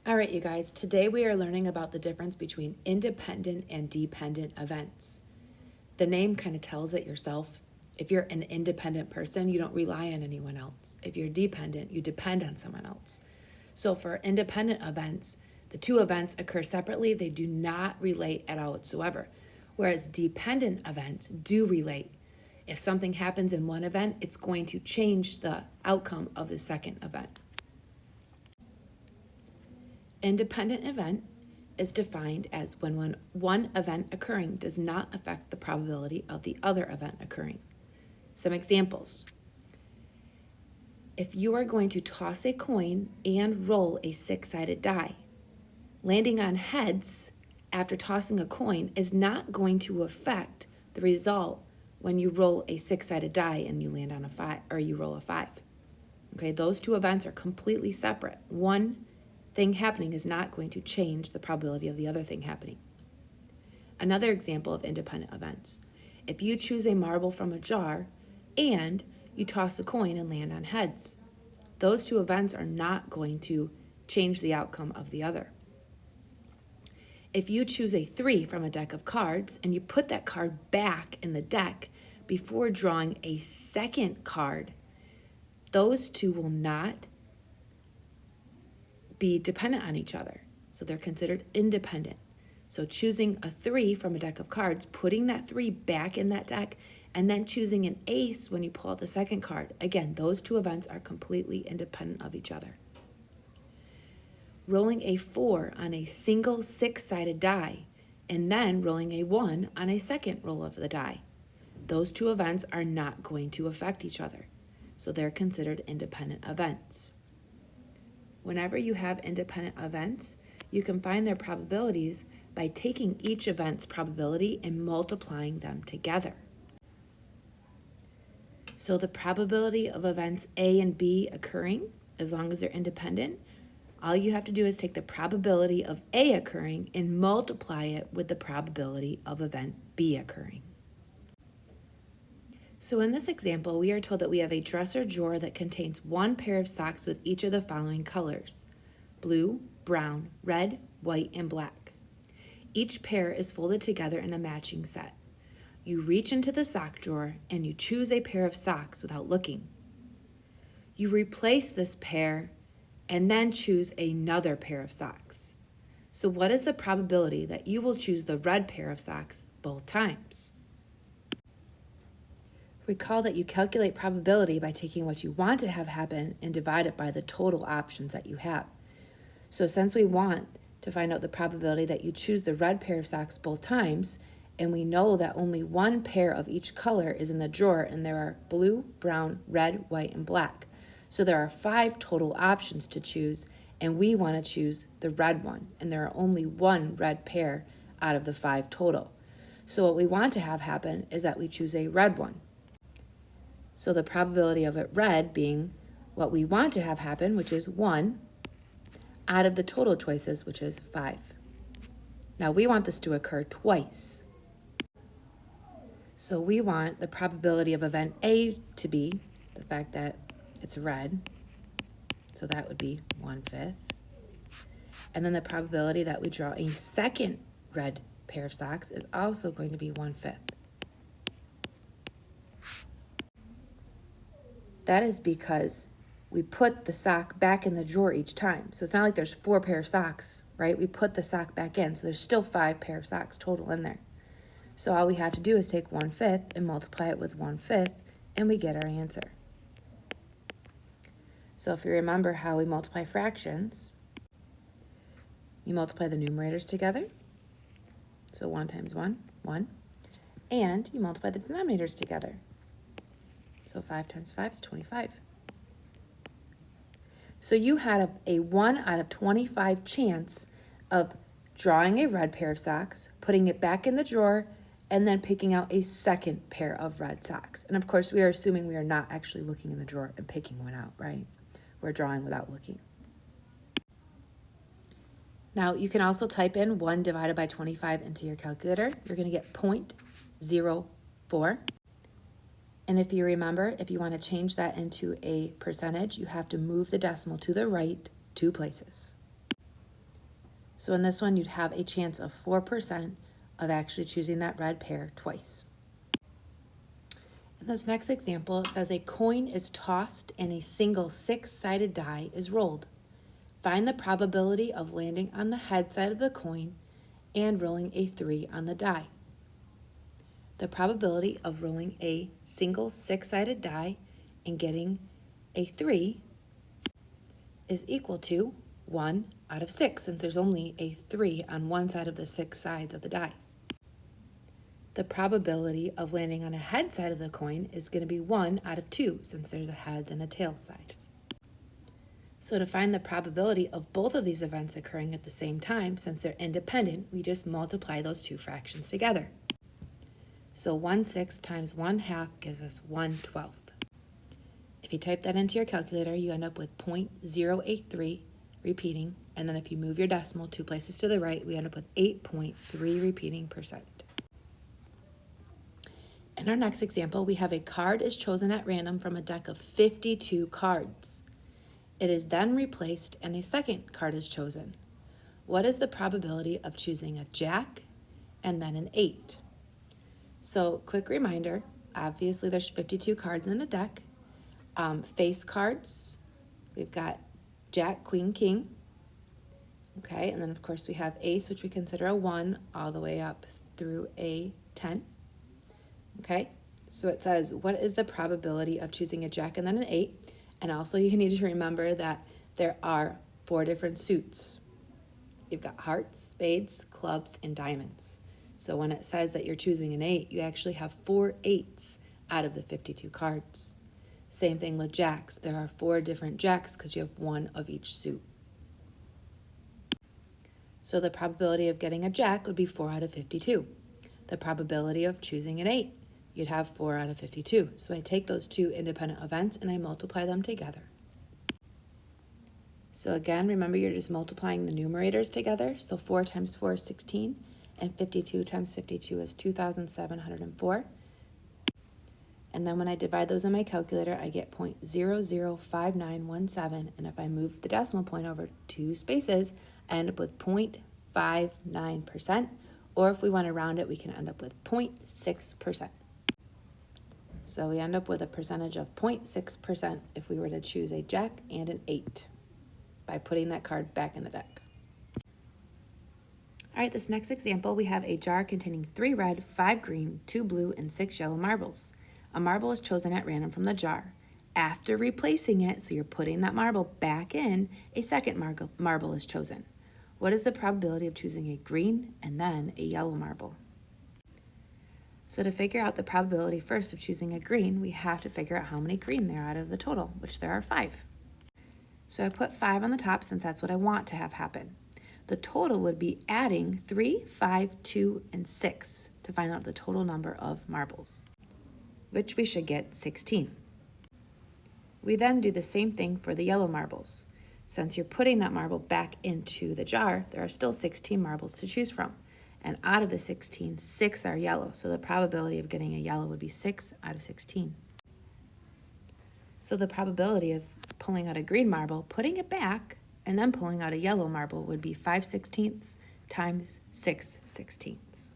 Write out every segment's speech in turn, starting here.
All right, you guys, today we are learning about the difference between independent and dependent events. The name kind of tells it yourself. If you're an independent person, you don't rely on anyone else. If you're dependent, you depend on someone else. So for independent events, the two events occur separately. They do not relate at all whatsoever. Whereas dependent events do relate. If something happens in one event, it's going to change the outcome of the second event. Independent event is defined as when one event occurring does not affect the probability of the other event occurring. Some examples. If you are going to toss a coin and roll a six-sided die, landing on heads after tossing a coin is not going to affect the result when you roll a six-sided die and you land on a 5 or you roll a 5. Okay, those two events are completely separate. One thing happening is not going to change the probability of the other thing happening. Another example of independent events. If you choose a marble from a jar and you toss a coin and land on heads, those two events are not going to change the outcome of the other. If you choose a 3 from a deck of cards and you put that card back in the deck before drawing a second card, those two will not be dependent on each other. So they're considered independent. So choosing a 3 from a deck of cards, putting that 3 back in that deck, and then choosing an ace when you pull out the second card. Again, those two events are completely independent of each other. Rolling a 4 on a single six-sided die, and then rolling a 1 on a second roll of the die. Those two events are not going to affect each other. So they're considered independent events. Whenever you have independent events, you can find their probabilities by taking each event's probability and multiplying them together. So the probability of events A and B occurring, as long as they're independent, all you have to do is take the probability of A occurring and multiply it with the probability of event B occurring. So in this example, we are told that we have a dresser drawer that contains one pair of socks with each of the following colors: blue, brown, red, white, and black. Each pair is folded together in a matching set. You reach into the sock drawer and you choose a pair of socks without looking. You replace this pair and then choose another pair of socks. So what is the probability that you will choose the red pair of socks both times? Recall that you calculate probability by taking what you want to have happen and divide it by the total options that you have. So since we want to find out the probability that you choose the red pair of socks both times, and we know that only one pair of each color is in the drawer and there are blue, brown, red, white, and black. So there are 5 total options to choose, and we want to choose the red one, and there are only one red pair out of the 5 total. So what we want to have happen is that we choose a red one. So the probability of it red being what we want to have happen, which is 1, out of the total choices, which is 5. Now we want this to occur twice. So we want the probability of event A to be the fact that it's red. So that would be 1/5. And then the probability that we draw a second red pair of socks is also going to be 1/5. That is because we put the sock back in the drawer each time. So it's not like there's 4 pair of socks, right? We put the sock back in, so there's still 5 pair of socks total in there. So all we have to do is take 1/5 and multiply it with 1/5, and we get our answer. So if you remember how we multiply fractions, you multiply the numerators together. So 1 times 1, 1. And you multiply the denominators together. So 5 times 5 is 25. So you had a 1 out of 25 chance of drawing a red pair of socks, putting it back in the drawer, and then picking out a second pair of red socks. And of course, we are assuming we are not actually looking in the drawer and picking one out, right? We're drawing without looking. Now, you can also type in 1 divided by 25 into your calculator. You're going to get 0.04. And if you remember, if you want to change that into a percentage, you have to move the decimal to the right 2 places. So in this one, you'd have a chance of 4% of actually choosing that red pair twice. In this next example, it says a coin is tossed and a single 6-sided die is rolled. Find the probability of landing on the head side of the coin and rolling a 3 on the die. The probability of rolling a single 6-sided die and getting a 3 is equal to 1 out of 6, since there's only a 3 on one side of the 6 sides of the die. The probability of landing on a head side of the coin is going to be 1 out of 2, since there's a heads and a tail side. So to find the probability of both of these events occurring at the same time, since they're independent, we just multiply those two fractions together. So 1/6 times 1/2 gives us 1/12. If you type that into your calculator, you end up with 0.083 repeating, and then if you move your decimal 2 places to the right, we end up with 8.3 repeating percent. In our next example, we have a card is chosen at random from a deck of 52 cards. It is then replaced and a second card is chosen. What is the probability of choosing a jack and then an 8? So quick reminder, obviously there's 52 cards in a deck. Face cards, we've got jack, queen, king. Okay, and then of course we have ace, which we consider a 1 all the way up through a 10. Okay, so it says, what is the probability of choosing a jack and then an 8? And also you need to remember that there are 4 different suits. You've got hearts, spades, clubs, and diamonds. So when it says that you're choosing an 8, you actually have 4 8s out of the 52 cards. Same thing with jacks. There are 4 different jacks because you have 1 of each suit. So the probability of getting a jack would be 4 out of 52. The probability of choosing an 8, you'd have 4 out of 52. So I take those 2 independent events and I multiply them together. So again, remember you're just multiplying the numerators together. So 4 times 4 is 16, and 52 times 52 is 2,704. And then when I divide those in my calculator, I get 0.005917, and if I move the decimal point over 2 spaces, I end up with 0.59%, or if we want to round it, we can end up with 0.6%. So we end up with a percentage of 0.6% if we were to choose a jack and an 8 by putting that card back in the deck. All right, this next example, we have a jar containing 3 red, 5 green, 2 blue, and 6 yellow marbles. A marble is chosen at random from the jar. After replacing it, so you're putting that marble back in, a second marble is chosen. What is the probability of choosing a green and then a yellow marble? So to figure out the probability first of choosing a green, we have to figure out how many green there are out of the total, which there are 5. So I put 5 on the top since that's what I want to have happen. The total would be adding 3, 5, 2, and 6 to find out the total number of marbles, which we should get 16. We then do the same thing for the yellow marbles. Since you're putting that marble back into the jar, there are still 16 marbles to choose from. And out of the 16, 6 are yellow. So the probability of getting a yellow would be 6 out of 16. So the probability of pulling out a green marble, putting it back, and then pulling out a yellow marble would be 5/16 times 6/16.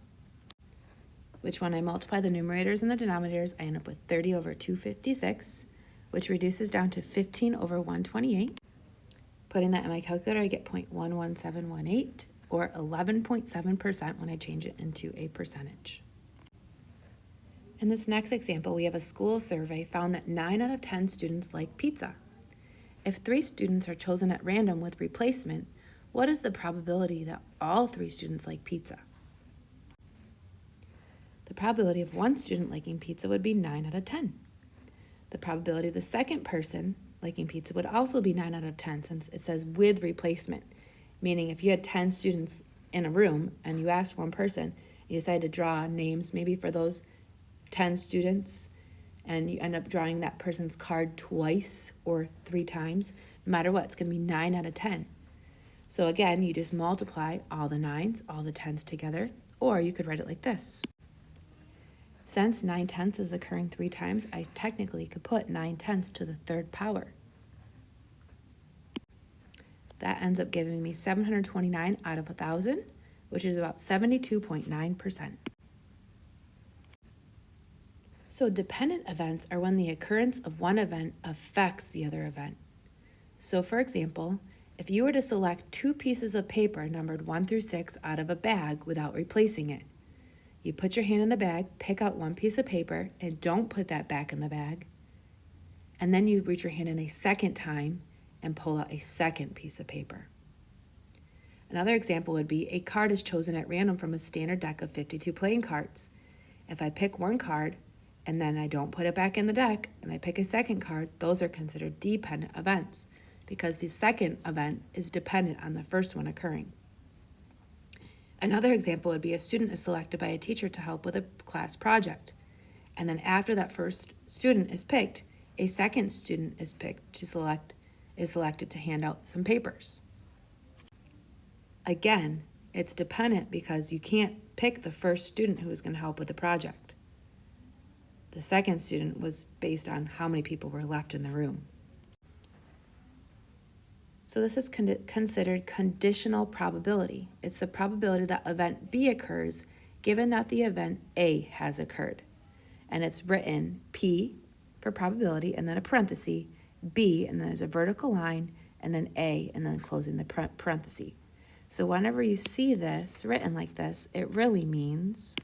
Which when I multiply the numerators and the denominators, I end up with 30 over 256, which reduces down to 15 over 128. Putting that in my calculator, I get 0.11718, or 11.7% when I change it into a percentage. In this next example, we have a school survey found that 9 out of 10 students like pizza. If 3 students are chosen at random with replacement, what is the probability that all 3 students like pizza? The probability of 1 student liking pizza would be 9 out of 10. The probability of the second person liking pizza would also be 9 out of 10, since it says with replacement, meaning if you had 10 students in a room and you asked one person, you decided to draw names maybe for those 10 students, and you end up drawing that person's card twice or 3 times, no matter what, it's going to be 9 out of 10. So again, you just multiply all the 9s, all the 10s together, or you could write it like this. Since 9/10 is occurring 3 times, I technically could put 9/10 to the 3rd power. that ends up giving me 729 out of 1,000, which is about 72.9%. So dependent events are when the occurrence of one event affects the other event. So for example, if you were to select 2 pieces of paper numbered 1 through 6 out of a bag without replacing it, you put your hand in the bag, pick out 1 piece of paper, and don't put that back in the bag. And then you reach your hand in a second time and pull out a second piece of paper. Another example would be a card is chosen at random from a standard deck of 52 playing cards. If I pick 1 card and then I don't put it back in the deck and I pick a second card, those are considered dependent events because the second event is dependent on the first one occurring. Another example would be a student is selected by a teacher to help with a class project. And then after that first student is picked, a second student is selected to hand out some papers. Again, it's dependent because you can't pick the first student who is going to help with the project. The second student was based on how many people were left in the room. So this is considered conditional probability. It's the probability that event B occurs given that the event A has occurred. And it's written P for probability and then a parenthesis, B, and then there's a vertical line, and then A, and then closing the parenthesis. So whenever you see this written like this, it really means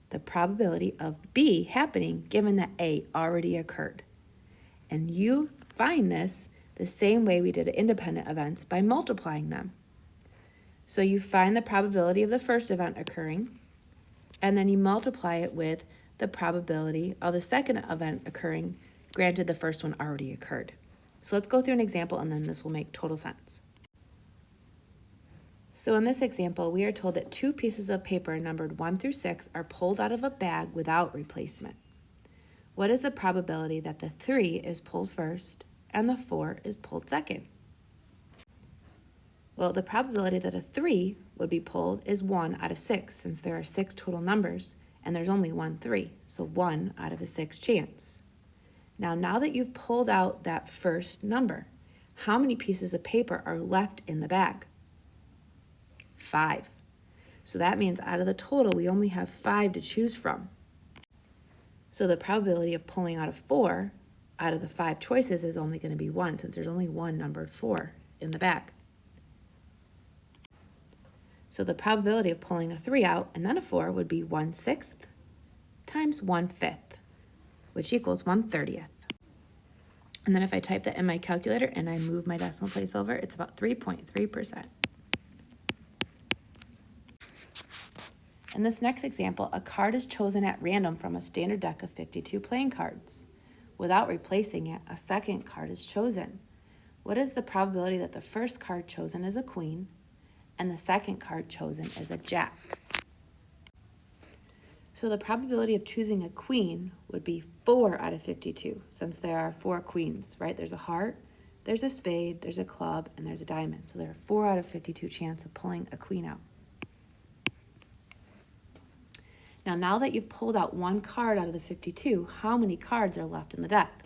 the probability of B happening given that A already occurred. And you find this the same way we did independent events by multiplying them. So you find the probability of the first event occurring, and then you multiply it with the probability of the second event occurring, granted the first one already occurred. So let's go through an example and then this will make total sense. So in this example, we are told that 2 pieces of paper numbered 1 through 6 are pulled out of a bag without replacement. What is the probability that the 3 is pulled first and the 4 is pulled second? Well, the probability that a 3 would be pulled is 1 out of 6, since there are 6 total numbers and there's only 1 3, so 1 out of a 6 chance. Now that you've pulled out that first number, how many pieces of paper are left in the bag? 5. So that means out of the total, we only have 5 to choose from. So the probability of pulling out of 4 out of the 5 choices is only going to be 1, since there's only 1 numbered 4 in the bag. So the probability of pulling a 3 out and then a 4 would be 1/6 times 1/5, which equals 1/30. And then if I type that in my calculator and I move my decimal place over, it's about 3.3%. In this next example, a card is chosen at random from a standard deck of 52 playing cards. Without replacing it, a second card is chosen. What is the probability that the first card chosen is a queen and the second card chosen is a jack? So the probability of choosing a queen would be 4 out of 52, since there are 4 queens, right? There's a heart, there's a spade, there's a club, and there's a diamond. So there are 4 out of 52 chance of pulling a queen out. Now that you've pulled out 1 card out of the 52, how many cards are left in the deck?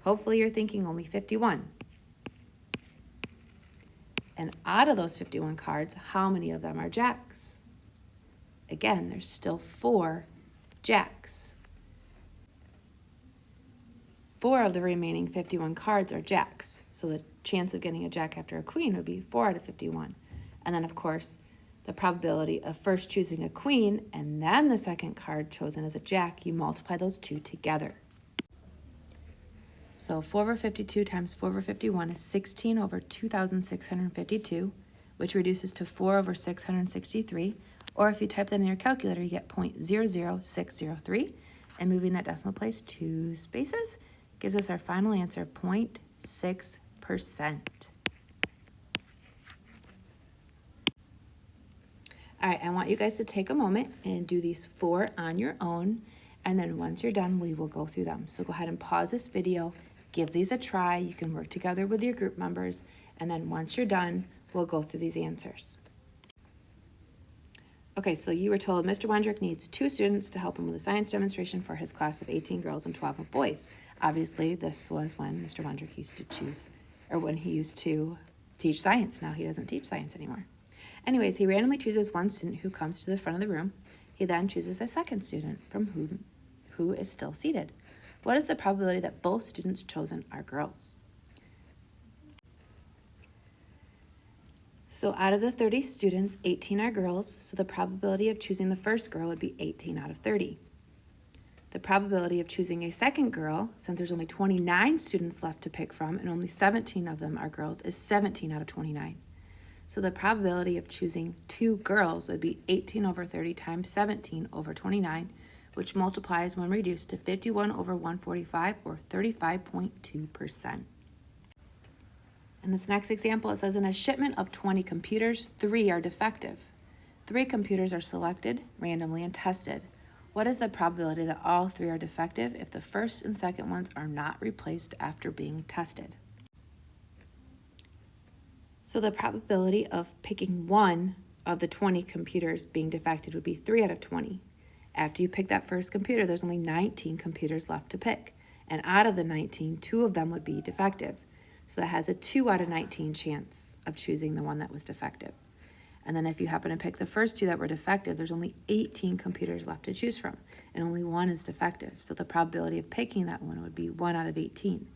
Hopefully you're thinking only 51. And out of those 51 cards, how many of them are jacks? Again, there's still 4 jacks. 4 of the remaining 51 cards are jacks. So the chance of getting a jack after a queen would be 4 out of 51. And then, of course, the probability of first choosing a queen and then the second card chosen as a jack, you multiply those 2 together. So 4 over 52 times 4 over 51 is 16 over 2,652, which reduces to 4 over 663. Or if you type that in your calculator, you get 0.00603. And moving that decimal place 2 spaces gives us our final answer, 0.6%. All right, I want you guys to take a moment and do these 4 on your own. And then once you're done, we will go through them. So go ahead and pause this video, give these a try. You can work together with your group members. And then once you're done, we'll go through these answers. Okay, so you were told Mr. Wendrick needs 2 students to help him with a science demonstration for his class of 18 girls and 12 boys. Obviously, this was when Mr. Wendrick used to choose or when he used to teach science. Now he doesn't teach science anymore. Anyways, he randomly chooses one student who comes to the front of the room. He then chooses a second student from who is still seated. What is the probability that both students chosen are girls? So out of the 30 students, 18 are girls, so the probability of choosing the first girl would be 18 out of 30. The probability of choosing a second girl, since there's only 29 students left to pick from and only 17 of them are girls, is 17 out of 29. So the probability of choosing two girls would be 18 over 30 times 17 over 29, which multiplies when reduced to 51 over 145, or 35.2%. In this next example, it says in a shipment of 20 computers, 3 are defective. 3 computers are selected randomly and tested. What is the probability that all 3 are defective if the first and second ones are not replaced after being tested? So the probability of picking one of the 20 computers being defective would be 3 out of 20. After you pick that first computer, there's only 19 computers left to pick. And out of the 19, 2 of them would be defective. So that has a 2 out of 19 chance of choosing the one that was defective. And then if you happen to pick the first 2 that were defective, there's only 18 computers left to choose from, and only 1 is defective. So the probability of picking that one would be 1 out of 18.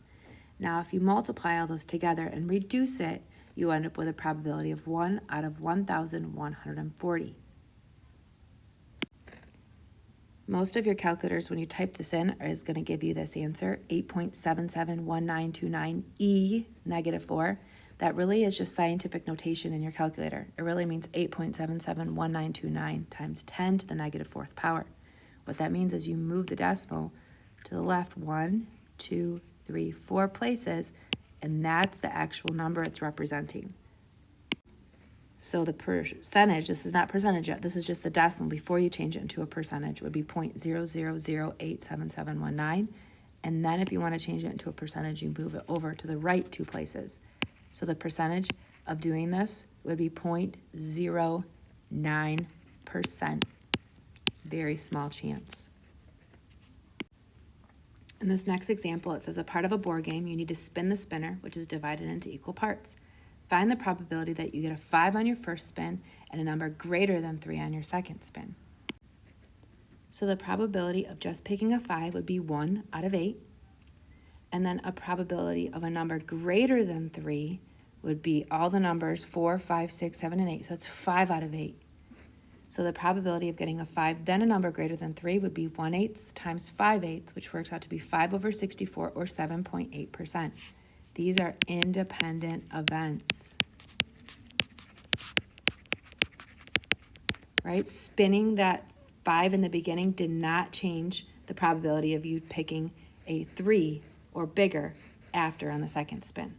Now, if you multiply all those together and reduce it, you end up with a probability of 1 out of 1,140. Most of your calculators, when you type this in, is going to give you this answer, 8.771929e negative 4. That really is just scientific notation in your calculator. It really means 8.771929 times 10 to the negative 4th power. What that means is you move the decimal to the left 1, 2, 3, 4 places, and that's the actual number it's representing. So the percentage, this is not percentage yet, this is just the decimal before you change it into a percentage, would be 0.00087719. And then if you want to change it into a percentage, you move it over to the right 2 places. So the percentage of doing this would be 0.09%. Very small chance. In this next example, it says a part of a board game, you need to spin the spinner, which is divided into equal parts. Find the probability that you get a 5 on your first spin and a number greater than 3 on your second spin. So the probability of just picking a 5 would be 1 out of 8. And then a probability of a number greater than 3 would be all the numbers 4, 5, 6, 7, and 8. So it's 5 out of 8. So the probability of getting a 5, then a number greater than 3 would be 1/8 times 5/8, which works out to be 5 over 64, or 7.8%. These are independent events. Right? Spinning that 5 in the beginning did not change the probability of you picking a 3 or bigger after on the second spin.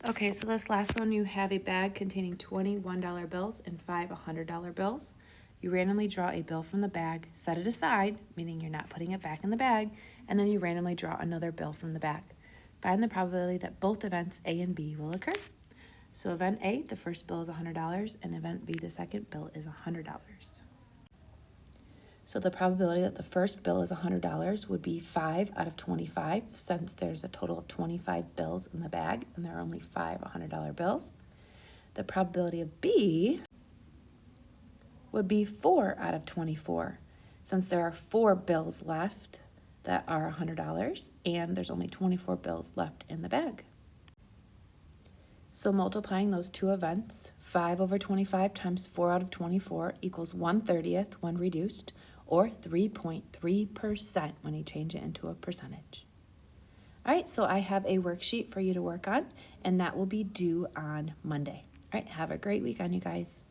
Okay, so this last one, you have a bag containing 20 $1 bills and 5 $100 bills. You randomly draw a bill from the bag, set it aside, meaning you're not putting it back in the bag, and then you randomly draw another bill from the bag. Find the probability that both events A and B will occur. So event A, the first bill is $100, and event B, the second bill, is $100. So the probability that the first bill is $100 would be 5 out of 25, since there's a total of 25 bills in the bag, and there are only 5 $100 bills. The probability of B would be 4 out of 24, since there are 4 bills left that are $100, and there's only 24 bills left in the bag. So multiplying those two events, 5 over 25 times 4 out of 24 equals 1/30 when reduced, or 3.3% when you change it into a percentage. All right, so I have a worksheet for you to work on, and that will be due on Monday. All right, have a great weekend, you guys.